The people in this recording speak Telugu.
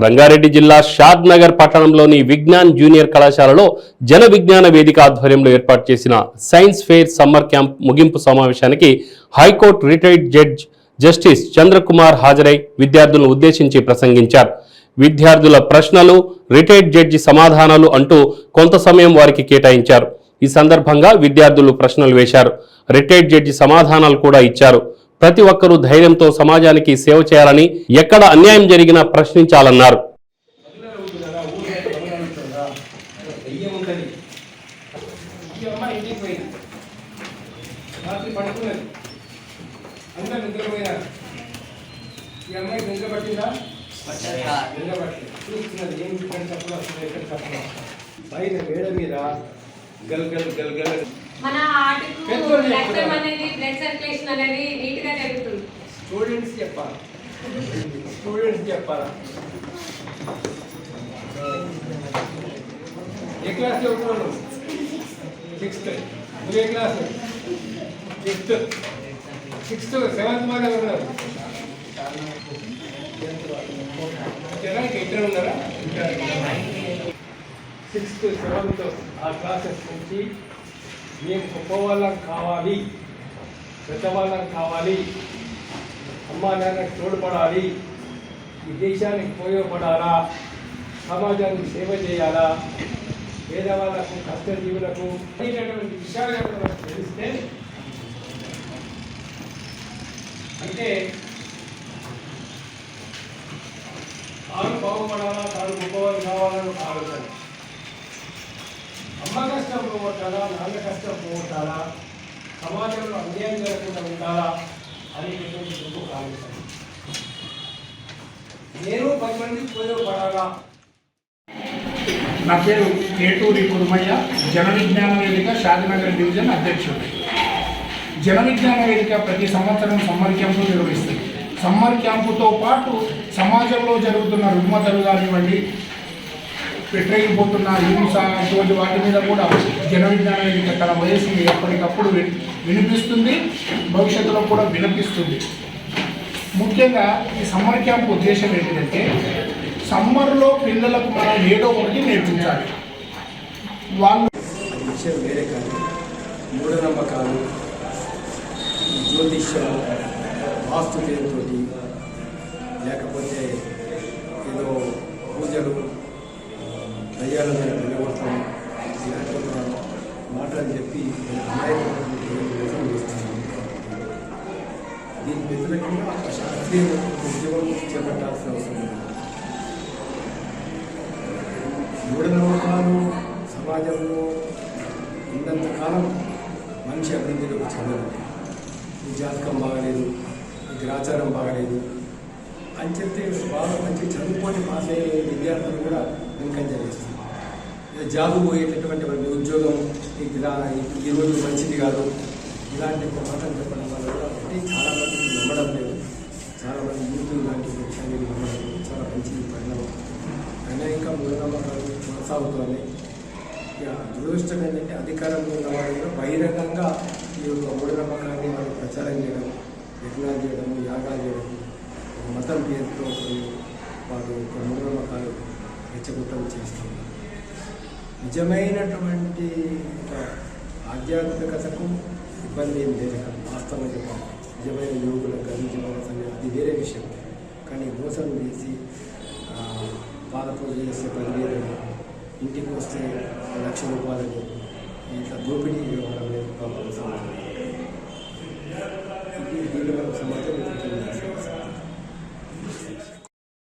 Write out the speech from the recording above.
రంగారెడ్డి జిల్లా షాద్ నగర్ పట్టణంలోని విజ్ఞాన్ జూనియర్ కళాశాలలో జన విజ్ఞాన వేదిక ఆధ్వర్యంలో ఏర్పాటు చేసిన సైన్స్ ఫెయిర్ సమ్మర్ క్యాంప్ ముగింపు సమావేశానికి high court retired judge justice Chandrakumar హాజరై విద్యార్థులను ఉద్దేశించి ప్రసంగించారు. విద్యార్థుల ప్రశ్నలు, రిటైర్డ్ జడ్జి సమాధానాలు అంటూ కొంత సమయం వారికి కేటాయించారు. ఈ సందర్భంగా విద్యార్థులు ప్రశ్నలు వేశారు. రిటైర్డ్ జడ్జి సమాధానాలు కూడా ఇచ్చారు. ప్రతి ఒక్కరూ ధైర్యంతో సమాజానికి సేవ చేయాలని, ఎక్కడ అన్యాయం జరిగినా ప్రశ్నించాలన్నారు. మన ఆర్టికు రక్తం అనేది బ్లడ్ సర్క్యులేషన్ అనేది నీట్ గా జరుగుతుంది. స్టూడెంట్స్ చెప్పాలి. ఏ క్లాస్ చదువుతున్నాను? 6th. నువ్వు ఏ క్లాస్? 6th 7th మాట ఉన్నారు. ఇద్దరు ఉన్నారా? 6th 7th ఆ క్లాసెస్ నుంచి మేము గొప్ప వాళ్ళం కావాలి, పెద్దవాళ్ళం కావాలి, అమ్మా నాన్నకి తోడ్పడాలి, ఈ దేశానికి ఉపయోగపడాలా, సమాజానికి సేవ చేయాలా, పేదవాళ్ళకు కష్టజీవులకు అనేటటువంటి విషయాలు మనకు తెలిస్తే అంటే తాను బాగుపడాలా, తాను గొప్పవాళ్ళు కావాలని ఆలోచన. అమ్మ కష్టం పోగొట్టాలా, నాన్న కష్టం పోగొట్టాలా, సమాజంలో అన్యాయం జరగకుండా ఉండాలా అనేటటువంటి గొప్ప ఆలోచన. నేను 10 మందికి ఉపయోగపడాలా. నా పేరు కేటూరి కురుమయ్య, జన విజ్ఞాన వేదిక షాద్నగర్ డివిజన్ అధ్యక్షుడు. జన విజ్ఞాన వేదిక ప్రతి సంవత్సరం సమ్మర్ క్యాంపు నిర్వహిస్తుంది. సమ్మర్ క్యాంపుతో పాటు సమాజంలో జరుగుతున్న రుగ్మతలు కానివ్వండి, పెట్టగిపోతున్న హింస అటువంటి వాటి మీద కూడా జన విజ్ఞాన వేదిక తన వయసుని ఎప్పటికప్పుడు వినిపిస్తుంది, భవిష్యత్తులో కూడా వినిపిస్తుంది. ముఖ్యంగా ఈ సమ్మర్ క్యాంప్ ఉద్దేశం ఏంటంటే, సమ్మర్లో పిల్లలకు మనం ఏదో ఒకటి నేర్పించాలి. వాళ్ళు విషయం వేరే కాదు. మూఢనమ్మకాలు, జ్యోతిష్యం, వాస్తు పేరుతో లేకపోతే ఏదో పూజలు, దయ్యాలను నిలబడతాం, ఇలాంటి మాటలు చెప్పి మోసం చేస్తున్నాం. దీని వ్యతిరేకంగా శాస్త్రీయ ఉద్యమం చేపట్టాల్సిన అవసరం ఉంది. మూఢనమ్మకాలు సమాజంలో ఉన్నంతకాలం మనిషి అభివృద్ధిలోకి చెందదు. ఈ జాతకం బాగలేదు, ఈ గ్రాచారం బాగలేదు అని చెప్తే బాగా మంచి చదువుకొని పాస్ అయ్యే విద్యార్థులు కూడా వెనుకంజ చేస్తుంది. జాబు పోయేటటువంటి వాళ్ళ ఉద్యోగం ఈరోజు మంచిది కాదు, ఇలాంటి మాటలు చెప్పడం వల్ల కూడా చాలామంది నమ్మడం లేదు. చాలామంది యూత్ ఇలాంటి విషయాన్ని నమ్మడం లేదు. చాలా మంచి పరిణామం. అనేక మూఢనమ్మకాలు కొనసాగుతున్నాయి. ఇక దురదృష్టం ఏంటంటే, అధికారంలో ఉన్న వాళ్ళు కూడా బహిరంగంగా ఈ యొక్క మూఢనమ్మకాన్ని వాళ్ళు ప్రచారం చేయడం, యజ్ఞాలు చేయడం, యాగాలు చేయడం, మతం పేరుతో వాళ్ళు ఒక మూఢనమ్మకాలు రెచ్చగొట్టడం చేస్తున్నారు. నిజమైనటువంటి ఆధ్యాత్మికతకు ఇబ్బంది ఏం లేదు. వాస్తవం చెప్పాలి, నిజమైన యోగులకు కానీ నిజమైన అది వేరే విషయం. కానీ మోసం చేసి పాదపూజ చేస్తే 10,000, ఇంటికి వస్తే 1,00,000 రూపాయలు ఇట్లా దోపిడీ వ్యవహారం